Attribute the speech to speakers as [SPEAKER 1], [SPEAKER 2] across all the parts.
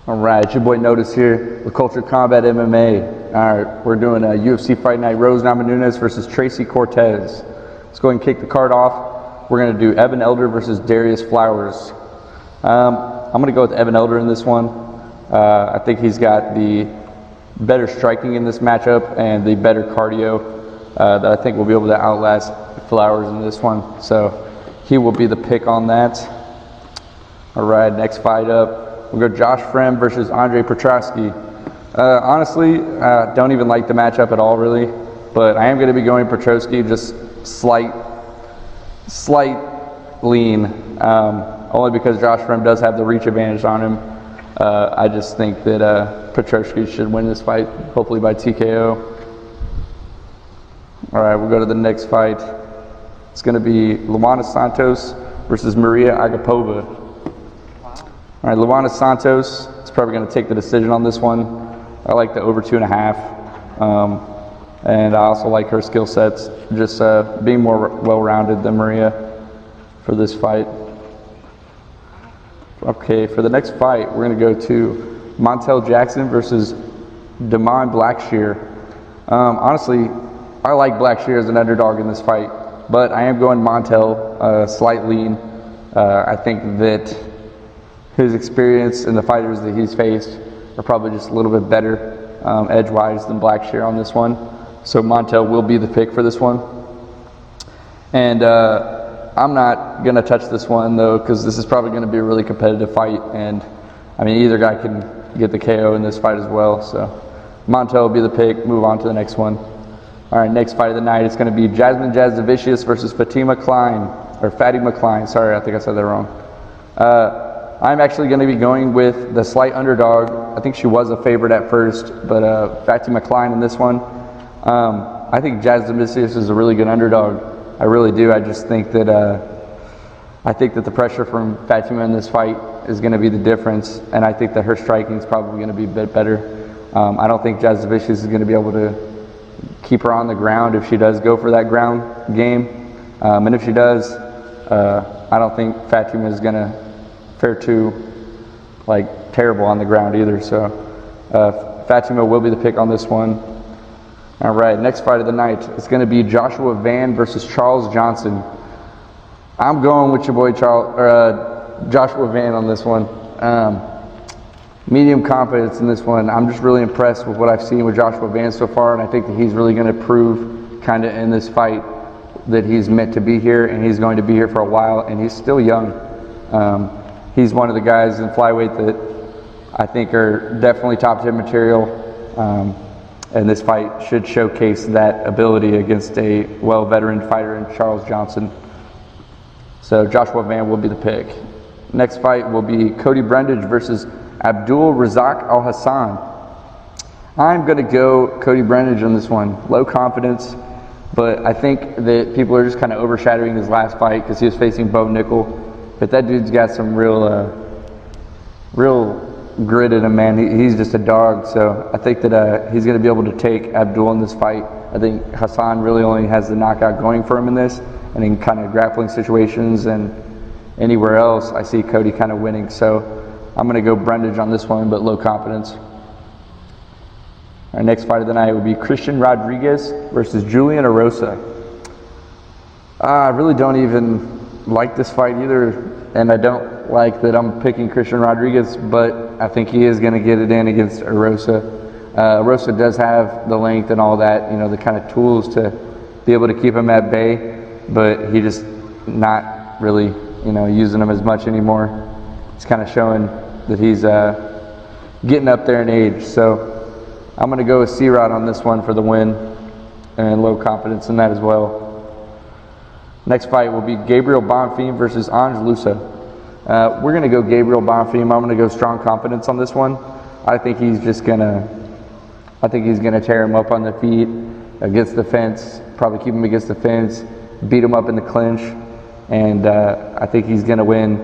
[SPEAKER 1] All right, it's your boy Notice here with Culture Combat MMA. All right, we're doing a UFC Fight Night. Namajunes versus Tracy Cortez. Let's go ahead and kick the card off. We're going to do Evan Elder versus Darius Flowers. I'm going to go with Evan Elder in this one. I think he's got the better striking in this matchup and the better cardio that I think will be able to outlast Flowers in this one. So he will be the pick on that. All right, next fight up. We'll go Josh Frem versus Andre Petrosky. Honestly, don't even like the matchup at all, really. But I am going to be going Petrosky, just slight lean. Only because Josh Frem does have the reach advantage on him. I just think that Petrosky should win this fight, hopefully by TKO. All right, we'll go to the next fight. It's going to be Luana Santos versus Maria Agapova. All right, Luana Santos is probably going to take the decision on this one. I like the over 2.5. And I also like her skill sets, just being more well-rounded than Maria for this fight. Okay, for the next fight, we're going to go to Montel Jackson versus Damon Blackshear. Honestly, I like Blackshear as an underdog in this fight, but I am going Montel, slight lean. I think that his experience and the fighters that he's faced are probably just a little bit better edge-wise than Blackshear on this one. So Montel will be the pick for this one. And I'm not going to touch this one, though, because this is probably going to be a really competitive fight. And, I mean, either guy can get the KO in this fight as well. So Montel will be the pick. Move on to the next one. All right, next fight of the night is going to be Jasmine Jasdavicius versus Fatima Klein. Sorry, I think I said that wrong. I'm actually going to be going with the slight underdog. I think she was a favorite at first, but Fatima Klein in this one. I think Jasdavicius is a really good underdog. I really do. I just think that the pressure from Fatima in this fight is going to be the difference, and I think that her striking is probably going to be a bit better. I don't think Jasdavicius is going to be able to keep her on the ground if she does go for that ground game, and if she does, I don't think Fatima is going to fare too terrible on the ground either. So Fatima will be the pick on this one. All right, next fight of the night is going to be Joshua Van versus Charles Johnson. I'm going with your boy Joshua Van on this one. Medium confidence in this one. I'm just really impressed with what I've seen with Joshua Van so far, and I think that he's really going to prove kind of in this fight that he's meant to be here, and he's going to be here for a while, and he's still young. He's one of the guys in flyweight that I think are definitely top 10 material. And this fight should showcase that ability against a veteran fighter in Charles Johnson. So Joshua Van will be the pick. Next fight will be Cody Brundage versus Abdul Razak Al Hassan. I'm going to go Cody Brundage on this one. Low confidence, but I think that people are just kind of overshadowing his last fight because he was facing Bo Nickel. But that dude's got some real grit in him, man. He's just a dog. So I think that he's going to be able to take Abdul in this fight. I think Hassan really only has the knockout going for him in this, and in kind of grappling situations and anywhere else, I see Cody kind of winning. So I'm going to go Brundage on this one, but low confidence. Our next fight of the night would be Christian Rodriguez versus Julian Erosa. I really don't even like this fight either, and I don't like that I'm picking Christian Rodriguez, but I think he is going to get it in against Erosa. Erosa does have the length and all that, the kind of tools to be able to keep him at bay, but he just not really, using them as much anymore. It's kind of showing that he's getting up there in age. So I'm going to go with C-Rod on this one for the win, and low confidence in that as well. Next fight will be Gabriel Bonfim versus Ange Loosa. We're going to go Gabriel Bonfim. I'm going to go strong confidence on this one. I think he's going to tear him up on the feet, against the fence, probably keep him against the fence, beat him up in the clinch, and I think he's going to win.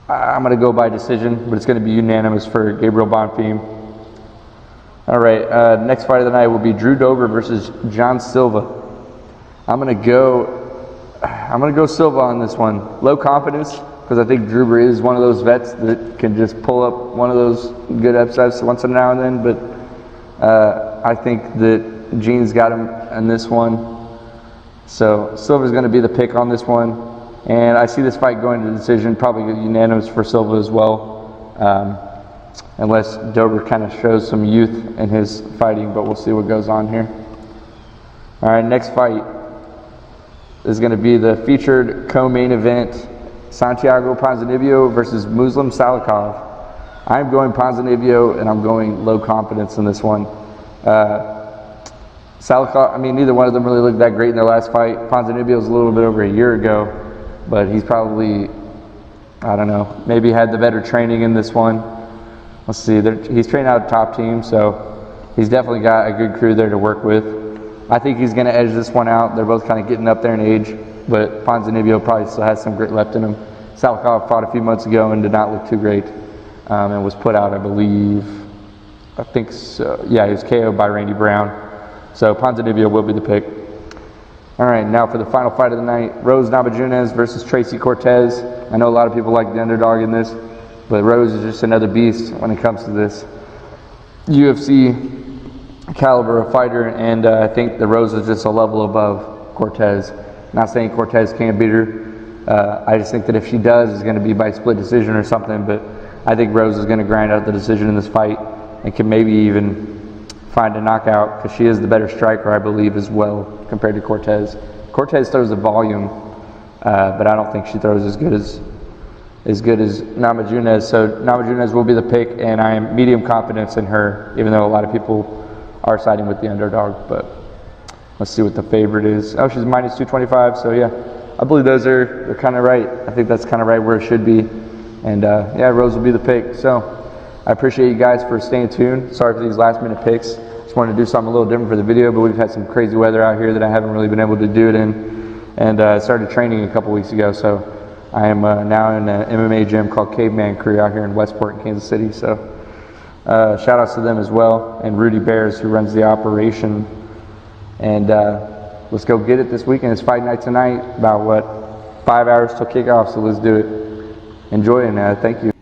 [SPEAKER 1] I'm going to go by decision, but it's going to be unanimous for Gabriel Bonfim. All right, next fight of the night will be Drew Dober versus John Silva. I'm gonna go Silva on this one. Low confidence. because I think Druber is one of those vets that can just pull up one of those good upsets once in now and then. But I think that Gene's got him in this one. So Silva's going to be the pick on this one. And I see this fight going to decision, probably unanimous for Silva as well. Unless Dober kind of shows some youth in his fighting, but we'll see what goes on here. All right, next fight is going to be the featured co-main event, Santiago Ponzinibbio versus Muslim Salikov. I'm going Ponzinibbio, and I'm going low confidence in this one. Salikov, I mean, neither one of them really looked that great in their last fight. Ponzinibbio was a little bit over a year ago, but he's probably, I don't know, maybe had the better training in this one. Let's see, he's trained out of top team, so he's definitely got a good crew there to work with. I think he's going to edge this one out. They're both kind of getting up there in age, but Ponzinibbio probably still has some grit left in him. Salikov fought a few months ago and did not look too great, and was put out, I think so. Yeah, he was KO'd by Randy Brown. So Ponzinibbio will be the pick. All right, now for the final fight of the night, Rose Namajunes versus Tracy Cortez. I know a lot of people like the underdog in this, but Rose is just another beast when it comes to this UFC caliber of fighter, and I think the Rose is just a level above Cortez. Not saying Cortez can't beat her. I just think that if she does, it's going to be by split decision or something, but I think Rose is going to grind out the decision in this fight and can maybe even find a knockout, because she is the better striker, I believe, as well, compared to Cortez. Cortez throws the volume, but I don't think she throws as good as Namajunes. So Namajunes will be the pick, and I am medium confidence in her, even though a lot of people are siding with the underdog. But let's see what the favorite is. Oh, she's minus 225, so yeah, I believe they're kind of right. I think that's kind of right where it should be. And yeah, Rose will be the pick. So I appreciate you guys for staying tuned. Sorry for these last minute picks. Just wanted to do something a little different for the video, but we've had some crazy weather out here that I haven't really been able to do it in. And started training a couple weeks ago, so I am now in an MMA gym called Caveman Crew out here in Westport in Kansas City. So shout outs to them as well, and Rudy Bears, who runs the operation. And let's go get it this weekend. It's fight night tonight, about 5 hours till kickoff, so let's do it. Enjoy, and thank you.